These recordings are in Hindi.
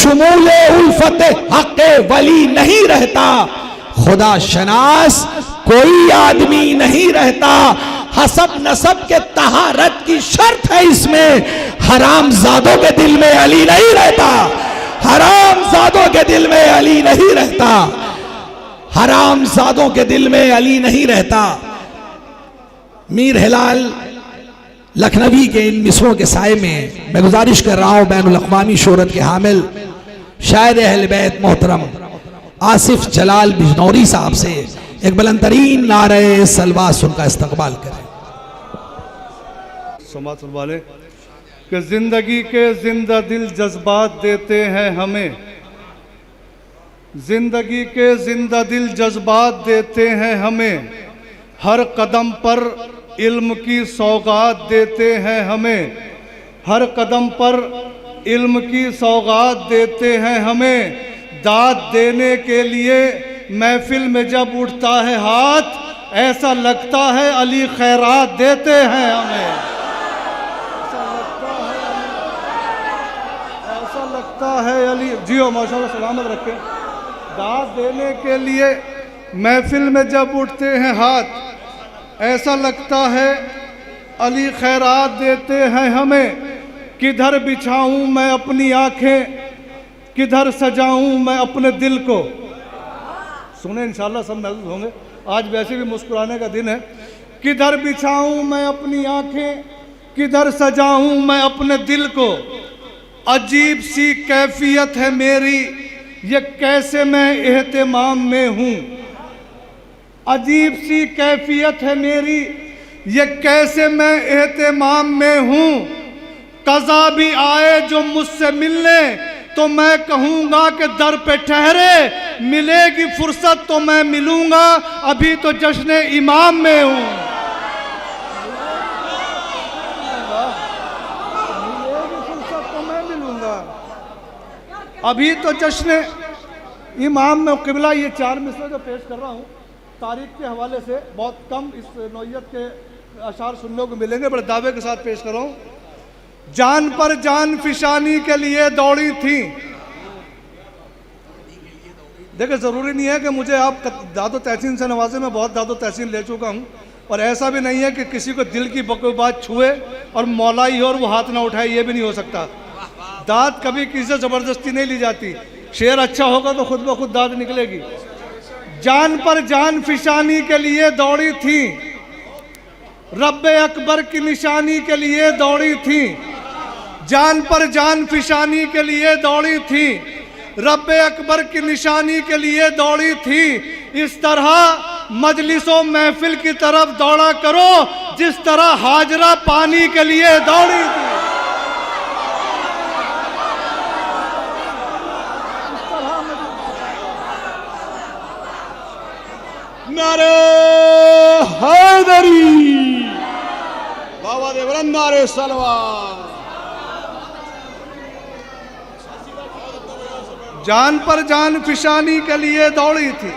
शुमूले उल्फत हक़ वली नहीं रहता, खुदा शनास कोई आदमी नहीं रहता। हसब नसब के तहारत की शर्त है इसमें, हराम जादों के दिल में अली नहीं रहता, हराम जादों के दिल में अली नहीं रहता, हराम जादों के दिल में अली नहीं रहता। मीर हिलाल लखनवी के इन मिसरों के साए में मैं गुजारिश कर रहा हूं बैनुल अक़वामी शोहरत के हामिल शायर अहले बैत मोहतरम आसिफ जलाल बिजनौरी साहब से एक बुलंदतरीन नारे सलवास उनका इस्तकबाल करें। समात वाले कि जिंदगी के जिंदा दिल जज्बात देते हैं हमें, जिंदगी के जिंदा दिल जज्बात देते हैं हमें, हर कदम पर इल्म की सौगात देते हैं हमें, हर कदम पर इल्म की सौगात देते हैं हमें। दाद देने के लिए महफिल में जब उठता है हाथ, ऐसा लगता है अली खैरात देते हैं हमें, ऐसा लगता है अली। जियो माशाल्लाह सलामत रखें। दाद देने के लिए महफिल में जब उठते हैं हाथ, ऐसा लगता है अली खैरात देते हैं हमें। किधर बिछाऊं मैं अपनी आंखें, किधर सजाऊं मैं अपने दिल को। सुने इंशाल्लाह सब महसूस होंगे, आज वैसे भी मुस्कुराने का दिन है। किधर बिछाऊं मैं अपनी आंखें, किधर सजाऊं मैं अपने दिल को। अजीब सी कैफियत है मेरी, ये कैसे मैं एहतिमाम में हूँ। अजीब सी कैफियत है मेरी, ये कैसे मैं एहतिमाम में हूँ। कज़ा भी आए जो मुझसे मिलने, तो मैं कहूँगा कि दर पे ठहरे, मिलेगी फुर्सत तो मैं मिलूँगा, अभी तो जश्न इमाम में हूँ। मिलेगी फुर्सत तो मैं मिलूँगा, अभी तो जश्न इमाम में। क़िबला ये 4 मिसरे जो पेश कर रहा हूँ तारीख के हवाले से, बहुत कम इस नौइयत के अशार सुनने को मिलेंगे, बड़े दावे के साथ पेश कर रहा हूँ। जान पर जान फिशानी के लिए दौड़ी थी। देखिए ज़रूरी नहीं है कि मुझे आप दादो तहसीन से नवाजे, में बहुत दादो तहसीन ले चुका हूँ, और ऐसा भी नहीं है कि किसी को दिल की कोई बात छुए और मौलाई हो और वो हाथ ना उठाए, ये भी नहीं हो सकता। दाद कभी किसी से ज़बरदस्ती नहीं ली जाती। शेर अच्छा होगा तो खुद ब खुद दाद निकलेगी। जान पर जान फिशानी के लिए दौड़ी थी, रब्बे अकबर की निशानी के लिए दौड़ी थी। जान पर जान फिशानी के लिए दौड़ी थी, रब्बे अकबर की निशानी के लिए दौड़ी थी। इस तरह मजलिसों महफिल की तरफ दौड़ा करो, जिस तरह हाजरा पानी के लिए दौड़ी थी। नारे हैदरी, बाबा देवरन नारे सलवार। जान पर जान फिशानी के लिए दौड़ी थी,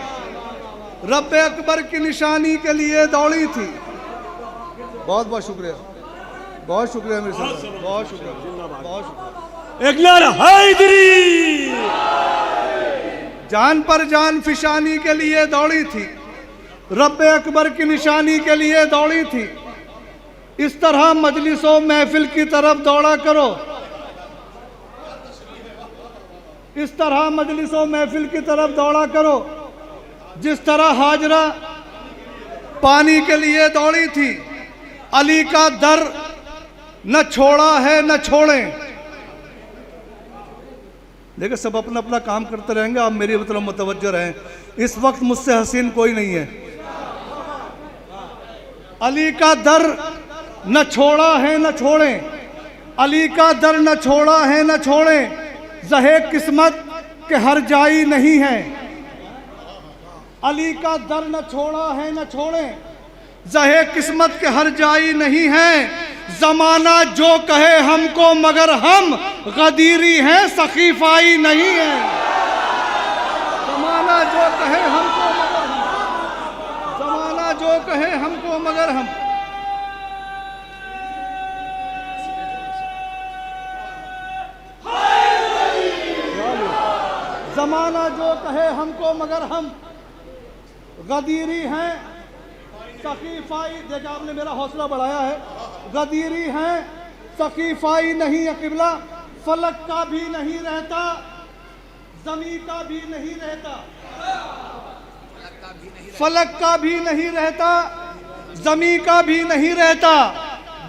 रब्बे अकबर की निशानी के लिए दौड़ी थी। बहुत बहुत शुक्रिया, बहुत शुक्रिया मेरे साथ, बहुत शुक्रिया, बहुत शुक्रिया। एक नारा हैदरी। जान पर जान फिशानी के लिए दौड़ी थी, रब्बे अकबर की निशानी के लिए दौड़ी थी। इस तरह मजलिसों महफिल की तरफ दौड़ा करो, इस तरह मजलिसों महफिल की तरफ दौड़ा करो, जिस तरह हाजरा पानी के लिए दौड़ी थी। अली का दर न छोड़ा है न छोड़ें। देखिए सब अपना अपना काम करते रहेंगे, आप मेरी तरफ मुतवज्जो रहें। इस वक्त मुझसे हसीन कोई नहीं है। अली का दर न छोड़ा है न छोड़ें, अली का दर न छोड़ा है न छोड़ें। ज़हे किस्मत के हर जाई नहीं है, अली का दर न छोड़ा है न छोड़ें। ज़हे किस्मत के हर जाई नहीं है। ज़माना जो कहे हमको मगर हम गदीरी हैं, सखीफाई नहीं है। ज़माना जो कहे हमको मगर हम, ज़माना जो कहे हमको मगर हम। जमाना जो कहे हमको मगर हम गदीरी हैं, सकीफाई, देखा आपने मेरा हौसला बढ़ाया है, गदीरी हैं, सकीफाई नहीं अकिबला, फलक का भी नहीं रहता, जमी का भी नहीं रहता, फलक का भी नहीं रहता, जमी का भी नहीं रहता,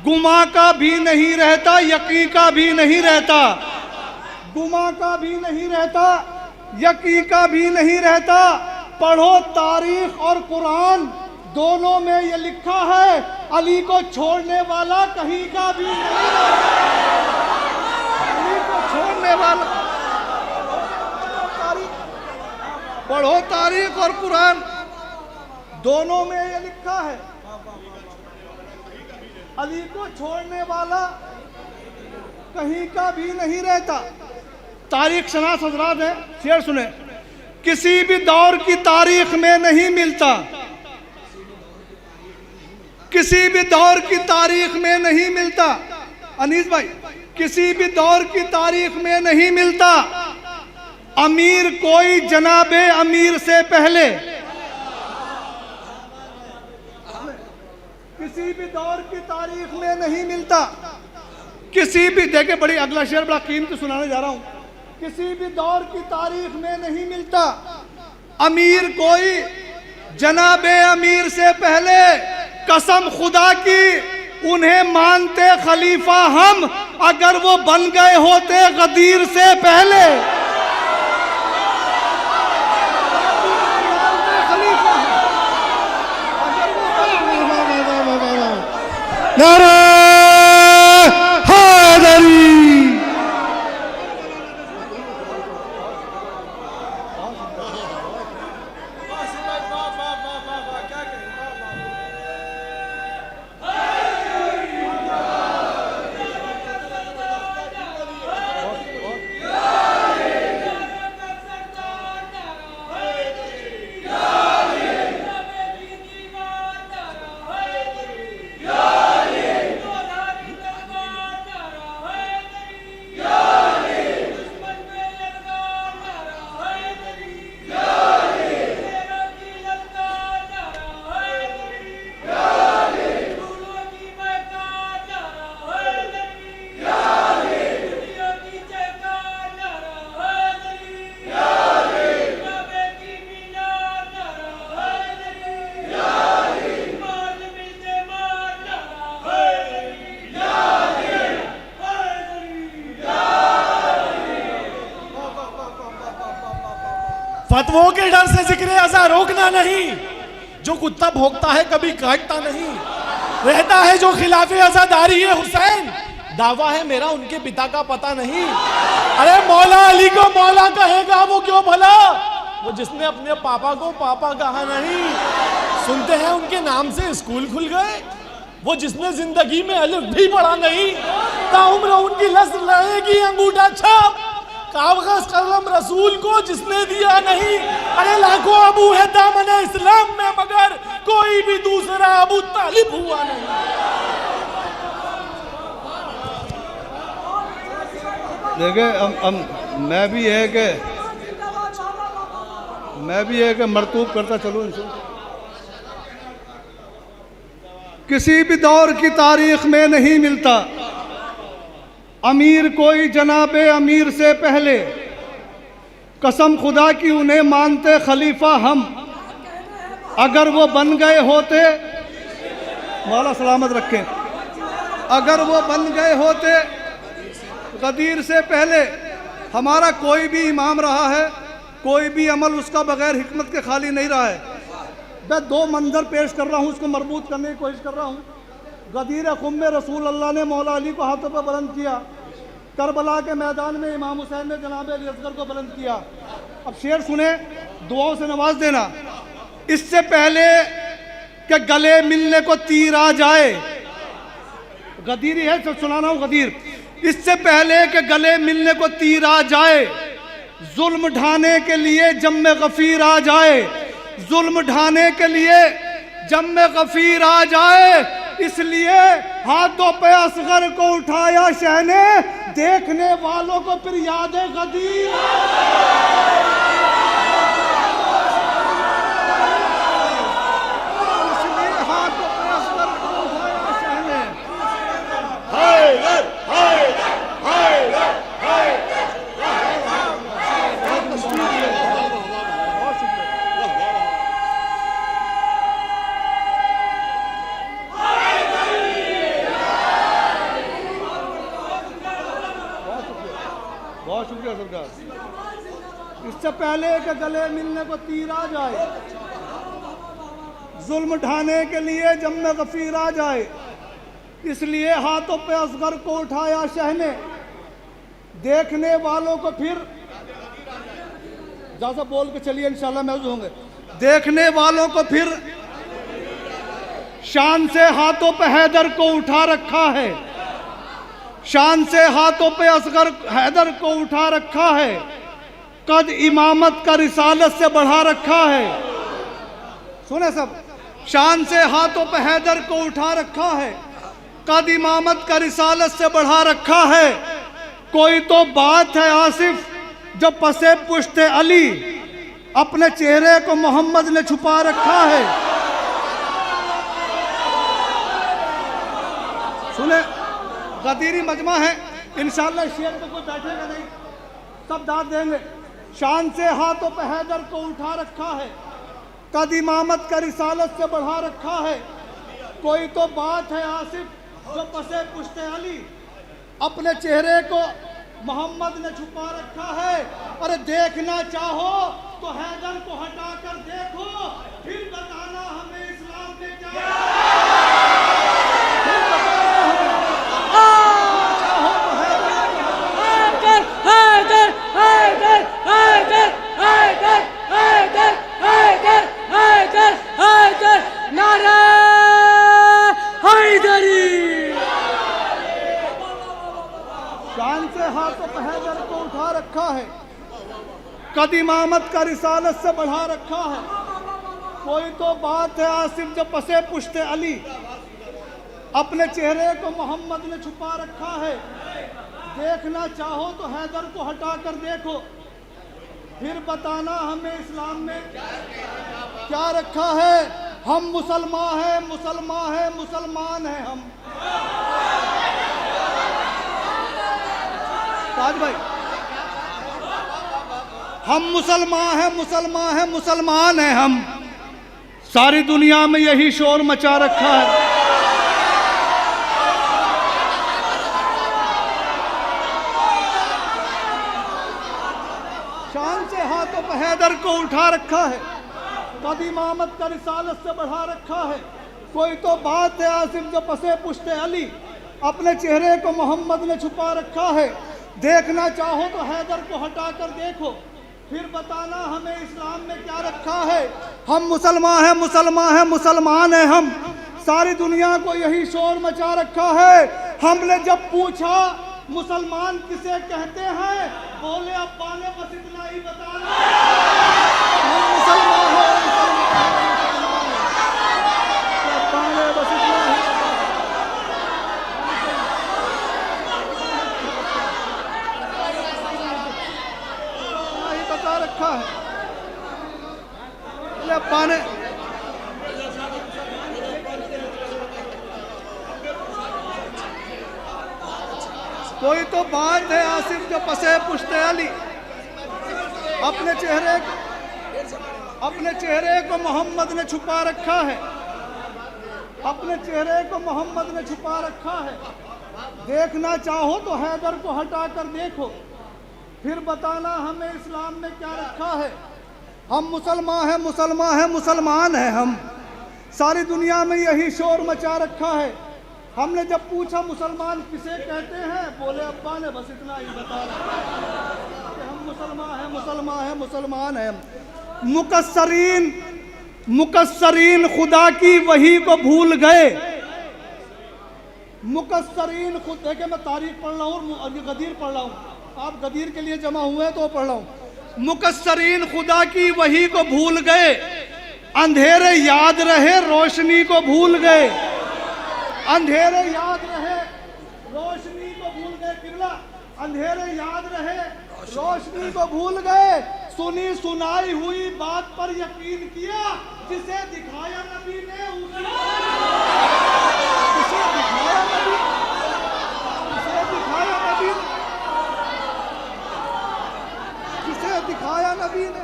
गुमा का भी नहीं रहता, यकी का भी नहीं रहता, गुमा का भी नहीं रहता, यकी का भी नहीं रहता। पढ़ो तारीख और कुरान, दोनों में ये लिखा है, अली को छोड़ने वाला कहीं का भी नहीं रहता। अली को छोड़ने वाला, पढ़ो तारीख और कुरान, दोनों में ये लिखा है, अली को छोड़ने वाला कहीं का भी नहीं रहता। तारीख शनास हजरात है, शेर सुने, किसी भी दौर की तारीख में नहीं मिलता, किसी भी दौर की तारीख में नहीं मिलता, अनीस भाई, किसी भी दौर की तारीख में नहीं मिलता अमीर कोई जनाबे अमीर से पहले, किसी भी दौर की तारीख में नहीं मिलता, किसी भी, देखे बड़ी, अगला शेर बड़ा कीमती सुनाने जा रहा हूं, किसी भी दौर की तारीख में नहीं मिलता अमीर कोई जनाबे अमीर से पहले, कसम खुदा की उन्हें मानते खलीफा हम, अगर वो बन गए होते गदीर से पहले। नारे हैदरी। फतवों के डर से जिक्र अज़ा रोकना नहीं, जो कुत्ता भोंकता है कभी काटता नहीं, रहता है जो खिलाफे अज़ादारी है हुसैन, दावा है मेरा उनके पिता का पता नहीं। अरे मौला अली को मौला कहेगा वो क्यों भला, वो जिसने अपने पापा को पापा कहा नहीं। सुनते हैं उनके नाम से स्कूल खुल गए, वो जिसने जिंदगी में अलिफ भी पढ़ा नहीं, ताउम्र उनकी नस्ल रहेगी अंगूठा छाप, कागज कलम रसूल को जिसने दिया नहीं। अरे लाखों अबू है दामने इस्लाम में, मगर कोई भी दूसरा अबू तालिब हुआ नहीं। देखे मैं भी है कि मरतूब करता चलूं इनसे। किसी भी दौर की तारीख में नहीं मिलता अमीर कोई जनाबे अमीर से पहले, कसम खुदा की उन्हें मानते खलीफा हम, अगर वो बन गए होते, मौला सलामत रखें, अगर वो बन गए होते गदीर से पहले। हमारा कोई भी इमाम रहा है, कोई भी अमल उसका बगैर हिकमत के खाली नहीं रहा है। मैं दो मंजर पेश कर रहा हूँ, उसको मरबूत करने की कोशिश कर रहा हूँ। गदीर खुम में रसूल अल्लाह ने मौला अली को हाथों पर बुलंद किया, करबला के मैदान में इमाम हुसैन ने जनाब अली असगर को बुलंद किया। अब शेर सुने, दुआओं से नवाज देना। इससे पहले कि गले मिलने को तीर आ जाए, गदीर है तो सुनाना हूँ गदीर। इससे पहले कि गले मिलने को तीर आ जाए, जुल्म ढाने के लिए जम्मे गफीर आ जाए, जुल्म ढाने के लिए जम्मे गफीर आ जाए, इसलिए हाथों पे असगर को उठाया शहने, देखने वालों को फिर याद गदीर। इससे पहले कि गले मिलने को तीर आ जाए, जुल्म ढाने के लिए जम्मे गफीर आ जाए, इसलिए हाथों पे असगर को उठाया शह ने, देखने वालों को फिर जैसा बोल के चलिए इंशाल्लाह महसूस होंगे, देखने वालों को फिर शान से हाथों पे हैदर को उठा रखा है, शान से हाथों पे असगर हैदर को उठा रखा है, कद इमामत का रिसालत से बढ़ा रखा है। सुने सब, शान से हाथों पे हैदर को उठा रखा है, कद इमामत का रिसालत से बढ़ा रखा है। कोई तो बात है आसिफ जो पसे पुश्ते अली, अपने चेहरे को मोहम्मद ने छुपा रखा है। सुने, गदीरी मजमा है, इंशाल्लाह शेर पे कोई बैठेगा नहीं, सब दाद देंगे। शान से हाथों पे हैदर को उठा रखा है, कद इमामत का रिसालत से बढ़ा रखा है। कोई तो बात है आसिफ जो पसे पुश्ते अली, अपने चेहरे को मोहम्मद ने छुपा रखा है। अरे देखना चाहो तो हैदर को हटा कर देखो, फिर बताना हमें इस्लाम में क्या शान से हाथों पे हैदर को उठा रखा है, कद इमामत का रिसालत से बढ़ा रखा है। कोई तो बात है आसिफ जो पसे पुश्ते अली, अपने चेहरे को मोहम्मद ने छुपा रखा है। देखना चाहो तो हैदर को हटा कर देखो, फिर बताना हमें इस्लाम में क्या रखा है। हम मुसलमान हैं, मुसलमान हैं, मुसलमान हैं हम। ताज भाई, हम मुसलमान हैं, मुसलमान हैं, मुसलमान हैं हम। सारी दुनिया में यही शोर मचा रखा है। शान से हाथों पर हैदर को उठा रखा है, कद इमामत का रिसालत से बढ़ा रखा है। कोई तो बात है आसिफ जो पसे पुश्ते अली, अपने चेहरे को मोहम्मद ने छुपा रखा है। देखना चाहो तो हैदर को हटा कर देखो, फिर बताना हमें इस्लाम में क्या रखा है। हम मुसलमान हैं, मुसलमान हैं, मुसलमान हैं हम। सारी दुनिया को यही शोर मचा रखा है। हमने जब पूछा मुसलमान किसे कहते हैं, बोले अब्बा ने बस इतना ही बताना। हम मुसलमान हैं, अब्बा ने बस इतना ही बता रखा है। अब्बा ने कोई तो बात है आसिफ जो पसे पुश्ते अली, अपने चेहरे को मोहम्मद ने छुपा रखा है, अपने चेहरे को मोहम्मद ने छुपा रखा है। देखना चाहो तो हैदर को हटा कर देखो, फिर बताना हमें इस्लाम में क्या रखा है। हम मुसलमान हैं, मुसलमान हैं, मुसलमान हैं हम। सारी दुनिया में यही शोर मचा रखा है। हमने जब पूछा मुसलमान किसे कहते हैं, बोले अब्बा ने बस इतना ही बताया कि हम मुसलमान हैं, मुसलमान हैं, मुसलमान हैं। मुकस्सरीन खुदा की वही को भूल गए। मुकस्सरीन खुद, देखिए मैं तारीख पढ़ रहा हूँ और ये गदीर पढ़ रहा हूँ, आप गदीर के लिए जमा हुए हैं तो पढ़ रहा हूँ। मुकस्सरीन खुदा की वही को भूल गए, अंधेरे याद रहे रोशनी को भूल गए। अंधेरे याद रहे रोशनी को भूल गए, किबला अंधेरे याद रहे रोशनी को भूल गए। सुनी सुनाई हुई बात पर यकीन किया, जिसे दिखाया नबी ने जिसे दिखाया नबी जिसे दिखाया नबी ने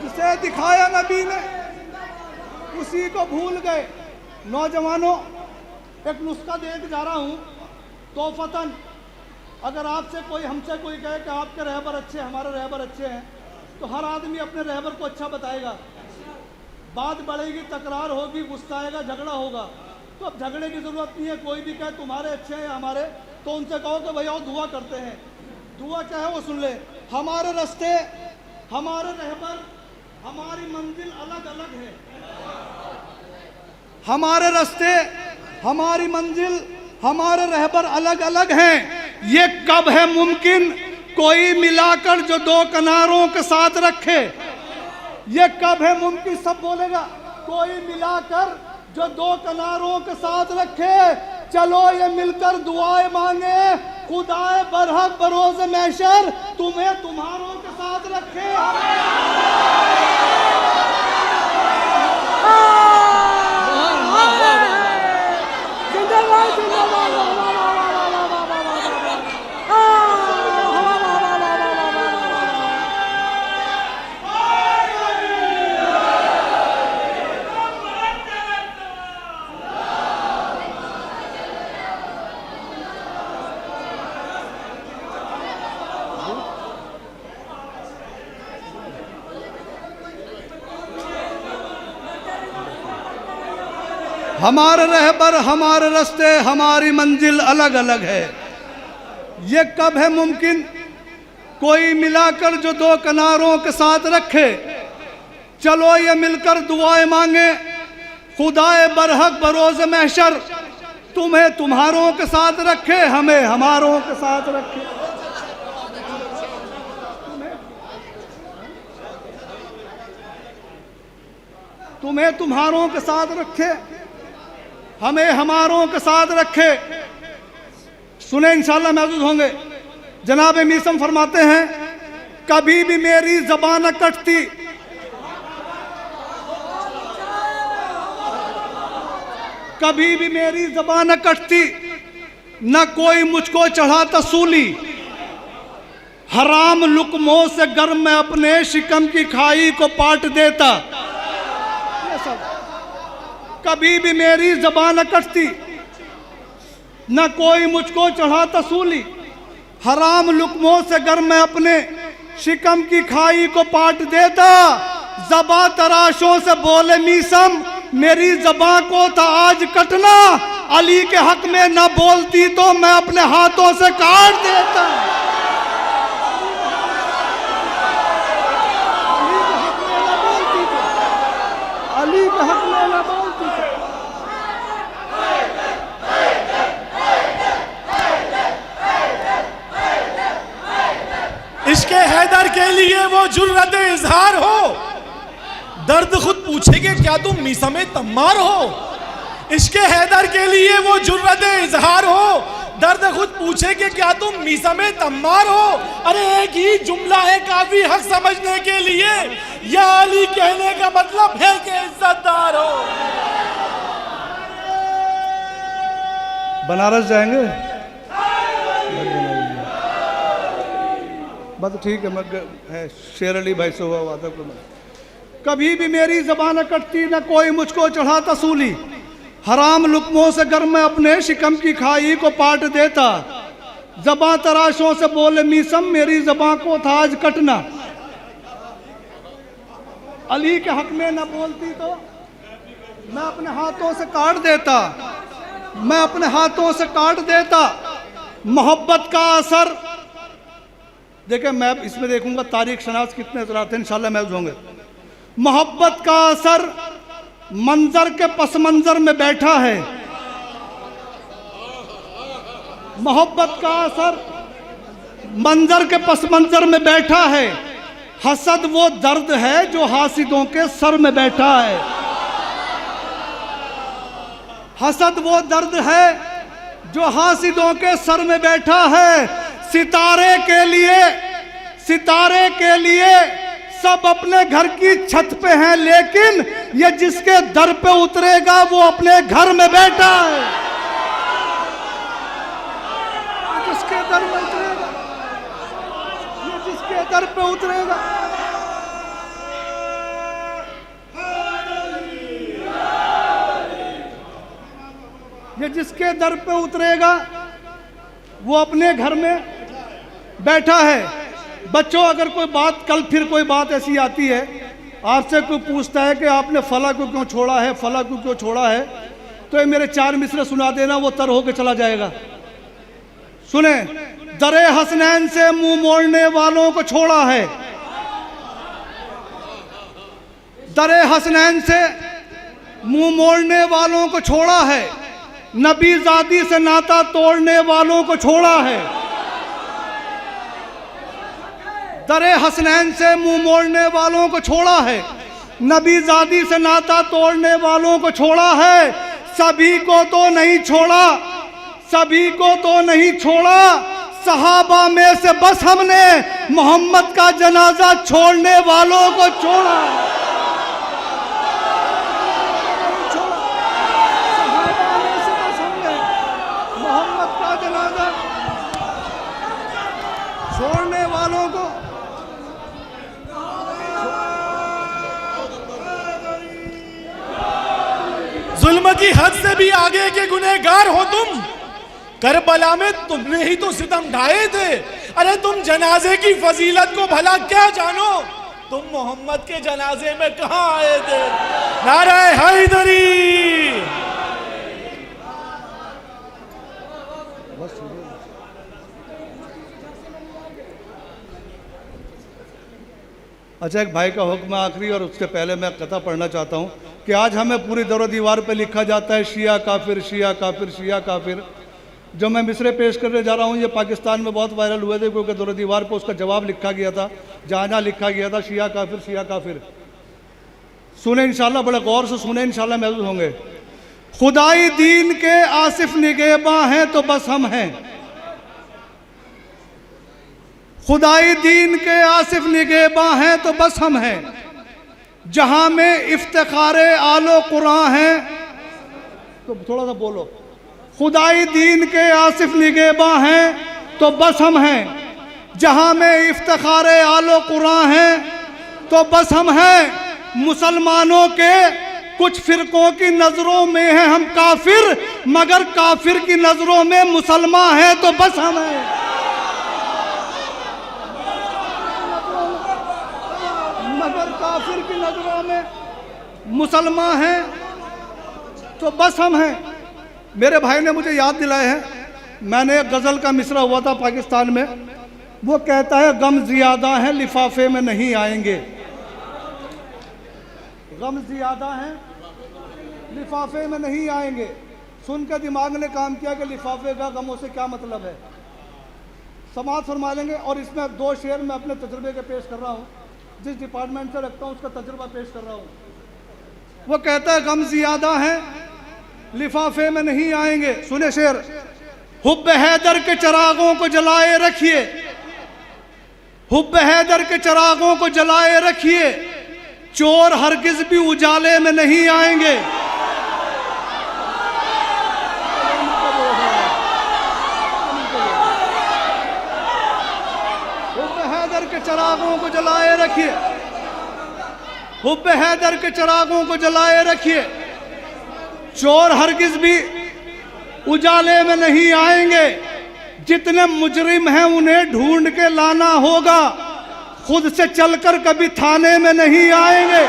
जिसे दिखाया नबी ने उसी को भूल गए। नौजवानों, एक नुस्खा देख जा रहा हूं, तोहफतन अगर आपसे कोई हमसे कोई कहे कि आपके रहबर अच्छे हमारे रहबर अच्छे हैं, तो हर आदमी अपने रहबर को अच्छा बताएगा। बात बढ़ेगी, तकरार होगी, गुस्सा आएगा, झगड़ा होगा। तो अब झगड़े की ज़रूरत नहीं है। कोई भी कहे तुम्हारे अच्छे हैं हमारे, तो उनसे कहो कि भैया दुआ करते हैं। दुआ क्या है वो सुन ले। हमारे रास्ते, हमारे रहबर, हमारी मंजिल अलग अलग है। हमारे रास्ते, हमारी मंजिल, हमारे रहबर अलग अलग हैं। ये कब है मुमकिन कोई मिलाकर जो दो किनारों के साथ रखे? ये कब है मुमकिन, सब बोलेगा, कोई मिलाकर जो दो किनारों के साथ रखे। चलो ये मिलकर दुआएं मांगे, खुदाए बरहक बरोज़ महशर तुम्हें तुम्हारों के साथ रखे। हमारे रहबर, हमारे रास्ते, हमारी मंजिल अलग अलग है। ये कब है मुमकिन कोई मिलाकर जो दो किनारों के साथ रखे। चलो ये मिलकर दुआएं मांगे, खुदाए बरहक बरोज़ महशर तुम्हें तुम्हारों के साथ रखे, हमें हमारों के साथ रखे। तुम्हें तुम्हारों के साथ रखे, हमें हमारों के साथ रखे। सुने इंशाअल्लाह महसूस होंगे। जनाब मीसम फरमाते हैं, कभी भी मेरी ज़बान न कटती, कभी भी मेरी ज़बान न कटती, न कोई मुझको चढ़ाता सूली। हराम लुकमों से गर्म में अपने शिकम की खाई को पाट देता। कभी भी मेरी ज़बान न कटती, न कोई मुझको चढ़ाता सूली। हराम लुकमों से गर्म मैं अपने शिकम की खाई को पाट देता। ज़बा तराशों से बोले मीसम मेरी ज़बा को था आज कटना। अली के हक में न बोलती तो मैं अपने हाथों से काट देता। अली के हक में न बोलती तो इश्क़े हैदर के लिए वो जुर्रत इजहार हो, दर्द खुद पूछेगे क्या तुम मीसमे तम्मार हो। इश्क़े हैदर के लिए वो जुर्रत इजहार हो, दर्द खुद पूछेगे क्या तुम मीसमे तम्मार हो। अरे एक ही जुमला है काफी हक समझने के लिए, या अली कहने का मतलब है कि इज्जतदार हो। बनारस जाएंगे? बस ठीक है, मैं है शेर अली भाई से हुआ वादा को। कभी भी मेरी ज़बान न कटती, न कोई मुझको चढ़ाता सूली। हराम लुकमों से गर्म मैं अपने शिकम की खाई को पाट देता। ज़बां तराशों से बोले मीसम मेरी ज़बां को था आज कटना। अली के हक में न बोलती तो मैं अपने हाथों से काट देता, मैं अपने हाथों से काट देता। मोहब्बत का असर देखिए, मैं इसमें देखूंगा तारीख शनास कितने थे इंशाल्लाह महसूस होंगे। मोहब्बत का असर मंजर के पस मंजर में बैठा है। मोहब्बत का असर मंजर के पस मंजर में बैठा है। हसद वो दर्द है जो हासिदों के सर में बैठा है। हसद वो दर्द है जो हासिदों के सर में बैठा है। सितारे के लिए सब अपने घर की छत पे हैं, लेकिन ये जिसके दर पे उतरेगा वो अपने घर में बैठा है। जिसके दर पे उतरेगा, ये जिसके दर पे उतरेगा। ये जिसके दर पे उतरेगा वो अपने घर में बैठा है। बच्चों, अगर कोई बात कल फिर कोई बात ऐसी आती है, आपसे कोई पूछता है कि आपने फला को क्यों छोड़ा है, फला को क्यों छोड़ा है, तो ये मेरे 4 मिसरे सुना देना, वो तर होके चला जाएगा। सुने, दरे हसनैन से मुंह मोड़ने वालों को छोड़ा है, दरे हसनैन से मुंह मोड़ने वालों को छोड़ा है, नबी ज़ादी से नाता तोड़ने वालों को छोड़ा है। दरे हसनैन से मुंह मोड़ने वालों को छोड़ा है, नबी ज़ादी से नाता तोड़ने वालों को छोड़ा है। सभी को तो नहीं छोड़ा, सभी को तो नहीं छोड़ा, सहाबा में से बस हमने मोहम्मद का जनाजा छोड़ने वालों को छोड़ा। सहाबा में से बस हमने मोहम्मद का जनाजा छोड़ने वालों को। जुल्म की हद से भी आगे के गुनहगार हो तुम। करबला में तुमने ही तो सितम ढाए थे। अरे तुम जनाजे की फजीलत को भला क्या जानो, तुम मोहम्मद के जनाजे में कहां आए थे। नारे हैदरी। अच्छा, एक भाई का हुक्म आखिरी, और उससे पहले मैं कथा पढ़ना चाहता हूँ कि आज हमें पूरी दौर दीवार पे लिखा जाता है शिया काफिर, शिया काफिर, शिया काफिर। जो मैं मिसरे पेश करने जा रहा हूँ, ये पाकिस्तान में बहुत वायरल हुए थे, क्योंकि दौर दीवार पे उसका जवाब लिखा गया था, जहाँ जहाँ लिखा गया था शिया काफिर, शिया काफिर। सुने इंशाल्लाह, बड़े गौर से सुने, इंशाल्लाह महसूस होंगे। खुदाई दीन के आसिफ निगहबां हैं तो बस हम हैं, खुदाई दीन के आसिफ निगहबां हैं तो बस हम हैं। जहां में इफ्तिखारे आलो कुरान है, तो थोड़ा सा बोलो। खुदाई दीन के आसिफ निगहबां हैं तो बस हम हैं। जहां में इफ्तिखारे आलो कुरान है तो बस हम हैं। मुसलमानों के कुछ फिरकों की नजरों में हैं हम काफिर, मगर काफिर की नजरों में मुसलमान हैं तो बस हम हैं। मगर काफिर की नजरों में मुसलमान हैं तो बस हम हैं। मेरे भाई ने मुझे याद दिलाया है, मैंने एक गज़ल का मिसरा हुआ था पाकिस्तान में, वो कहता है गम ज़ियादा है लिफाफे में नहीं आएंगे, गम ज़ियादा है लिफाफे में नहीं आएंगे। सुन के दिमाग ने काम किया कि लिफाफे का गमों से क्या मतलब है, समाज फरमा लेंगे। और इसमें 2 शेर मैं अपने तजुर्बे के पेश कर रहा हूँ, जिस डिपार्टमेंट से रखता हूँ उसका तजुर्बा पेश कर रहा हूँ। वो कहता है गम ज़ियादा है लिफाफे में नहीं आएंगे। सुने शेर, हुब्ब हैदर के चिरागों को जलाए रखिए, हुब्ब हैदर के चिरागों को जलाए रखिए, चोर हरगिज भी उजाले में नहीं आएंगे। हुब्ब हैदर के चिरागों को जलाए रखिए, हुब्ब हैदर के चिरागों को जलाए रखिए, चोर हरगिज भी उजाले में नहीं आएंगे। जितने मुजरिम हैं उन्हें ढूंढ के लाना होगा, खुद से चलकर कभी थाने में नहीं आएंगे।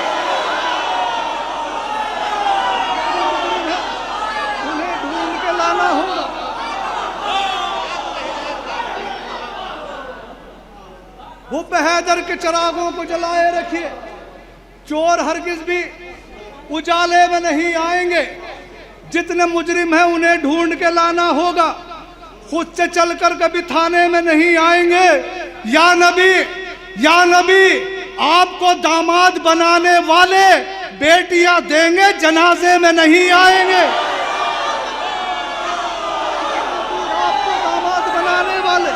उन्हें ढूंढ के लाना होगा। हुब्ब हैदर के चिरागों को जलाए रखिए, चोर हरगिज भी उजाले में नहीं आएंगे। जितने मुजरिम हैं उन्हें ढूंढ के लाना होगा, खुद से चलकर कभी थाने में नहीं आएंगे। या नबी, या नबी, आपको दामाद बनाने वाले बेटियां देंगे, जनाजे में नहीं आएंगे। आपको दामाद बनाने वाले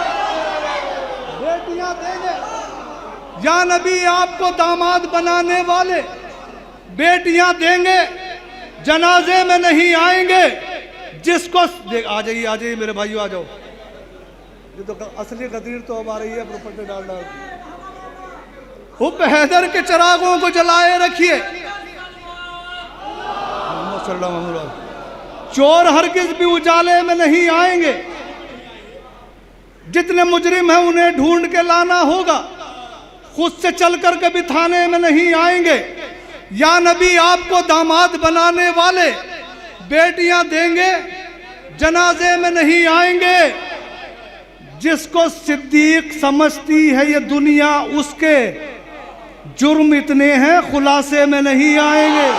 बेटियां देंगे। या नबी, आपको दामाद बनाने वाले बेटियां देंगे, जनाजे में नहीं आएंगे। जिसको आ जाइए मेरे भाइयों, आ जाओ। ये तो असली गदीर तो अब आ रही है, दुपट्टे डाल डाल। हुब्ब हैदर के चिरागों को जलाए रखिए, चोर हरगिज भी उजाले में नहीं आएंगे। जितने मुजरिम हैं उन्हें ढूंढ के लाना होगा, खुद से चलकर कभी थाने में नहीं आएंगे। या नबी आपको दामाद बनाने वाले बेटियां देंगे, जनाजे में नहीं आएंगे। जिसको सिद्दीक समझती है ये दुनिया, उसके जुर्म इतने हैं खुलासे में नहीं आएंगे।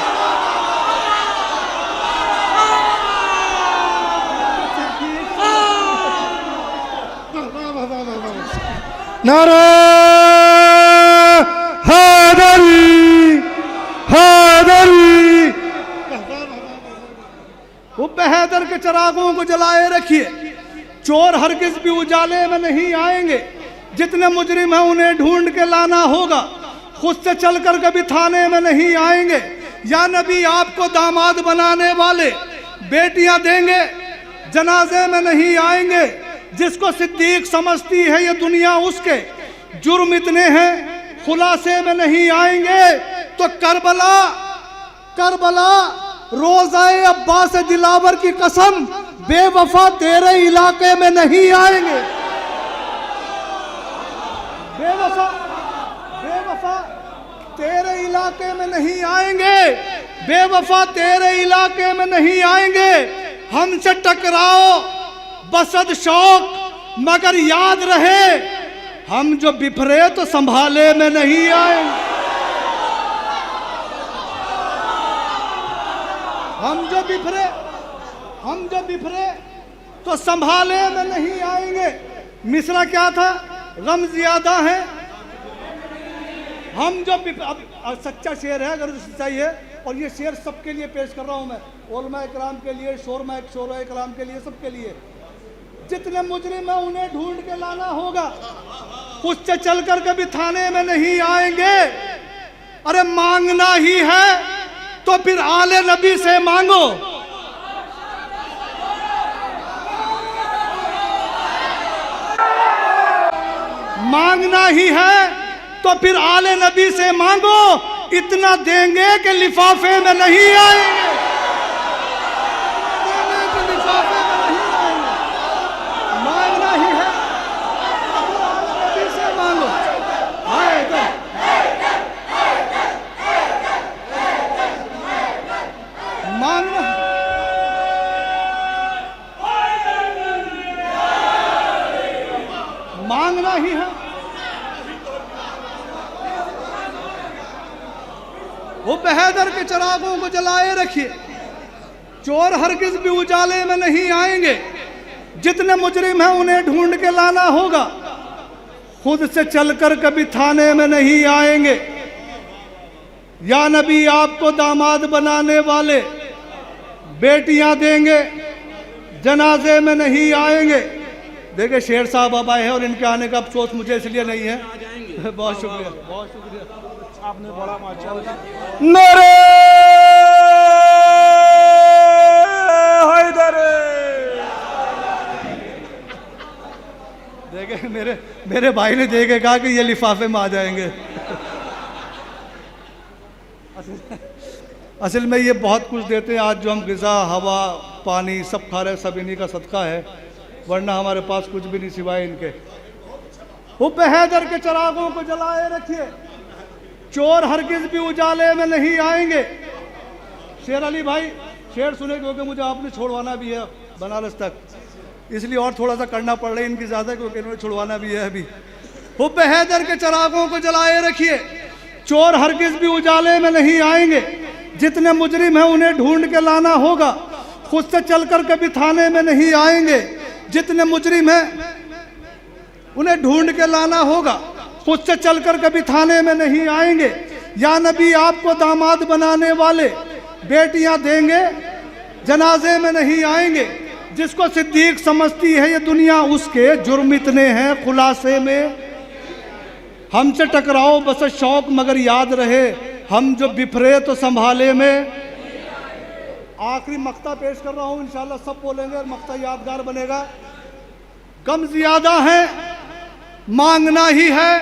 नारा हैदरी हैदरी। वो हैदर के चिरागों को जलाए रखिए। चोर हरगिज भी उजाले में नहीं आएंगे। जितने मुजरिम हैं उन्हें ढूंढ के लाना होगा, खुद से चलकर कभी थाने में नहीं आएंगे। या नबी आपको दामाद बनाने वाले बेटियां देंगे, जनाजे में नहीं आएंगे। जिसको सिद्दीक समझती है ये दुनिया, उसके जुर्म इतने हैं खुलासे में नहीं आएंगे। तो करबला करबला रोज़ाए अब्बास दिलावर की कसम, बेवफा तेरे इलाके में नहीं आएंगे। बेवफा बेवफा तेरे इलाके में नहीं आएंगे। बेवफा तेरे इलाके में नहीं आएंगे। हमसे टकराओ बसद शौक, मगर याद रहे हम जो बिफरे तो संभाले में नहीं आएंगे। हम जो बिफरे तो संभाले में नहीं आएंगे। मिसरा क्या था? गम ज्यादा है हम जो अब सच्चा शेर है, अगर सच्चाई है। और ये शेर सबके लिए पेश कर रहा हूं मैं, उलमा इकराम के लिए, शोरमा इकराम के लिए, सबके लिए। जितने मुजरिम हैं उन्हें ढूंढ के लाना होगा, खुद से चलकर कभी थाने में नहीं आएंगे। अरे मांगना ही है तो फिर आले नबी से मांगो। मांगना ही है तो फिर आले नबी से मांगो। इतना देंगे कि लिफाफे में नहीं आएंगे। लिफाफे में नहीं आएंगे। मांगना ही है तो फिर आले नबी से मांगो। हाय तो मांगना मांगना ही है। वो बहदर के चिरागों को जलाए रखिए। चोर हरगिज भी उजाले में नहीं आएंगे। जितने मुजरिम हैं उन्हें ढूंढ के लाना होगा, खुद से चलकर कभी थाने में नहीं आएंगे। या नबी आपको दामाद बनाने वाले बेटियां देंगे, जनाजे में नहीं आएंगे। देखिए शेर साहब अब आए हैं और इनके आने का अफसोस मुझे इसलिए नहीं है। बहुत शुक्रिया, बहुत शुक्रिया, आपने बड़ा माशाअल्लाह। नारे हैदर। देखे मेरे भाई ने देखे कहा कि ये लिफाफे में आ जाएंगे। असल में ये बहुत कुछ देते हैं। आज जो हम ग़िज़ा, हवा, पानी सब खा रहे हैं, सब इन्हीं का सदका है, वरना हमारे पास कुछ भी नहीं सिवाय इनके। हुब्ब हैदर के चिरागों को जलाए रखिए। चोर हरगिज भी उजाले में नहीं आएंगे। शेर अली भाई शेर सुने, क्योंकि मुझे आपने छोड़वाना भी है बनारस तक, इसलिए और थोड़ा सा करना पड़ रहा है इनकी ज़्यादा, क्योंकि इन्होंने छुड़वाना भी है अभी। हुब्ब हैदर के चिरागों को जलाए रखिए। चोर हरगिज भी उजाले में नहीं आएंगे। जितने मुजरिम हैं उन्हें ढूंढ के लाना होगा, खुद से चलकर कभी थाने में नहीं आएंगे। जितने मुजरिम हैं उन्हें ढूंढ के लाना होगा, खुद से चलकर कभी थाने में नहीं आएंगे। या नबी आपको दामाद बनाने वाले बेटियां देंगे, जनाजे में नहीं आएंगे। जिसको सिद्दीक समझती है ये दुनिया, उसके जुर्म इतने हैं खुलासे में। हमसे टकराओ बस शौक, मगर याद रहे हम जो बिफरे तो संभाले में। आखिरी मक्ता पेश कर रहा हूं, इंशाल्लाह सब बोलेंगे और मक्ता यादगार बनेगा। गम ज्यादा है, मांगना ही है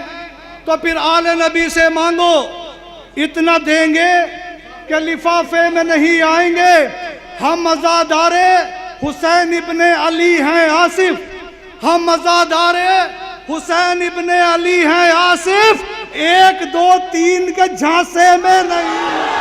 तो फिर आले नबी से मांगो। इतना देंगे कि लिफाफे में नहीं आएंगे। हम अज़ादारे हुसैन इब्ने अली हैं आसिफ, हम अज़ादारे हुसैन इब्ने अली हैं आसिफ, 1 2 3 के झांसे में नहीं।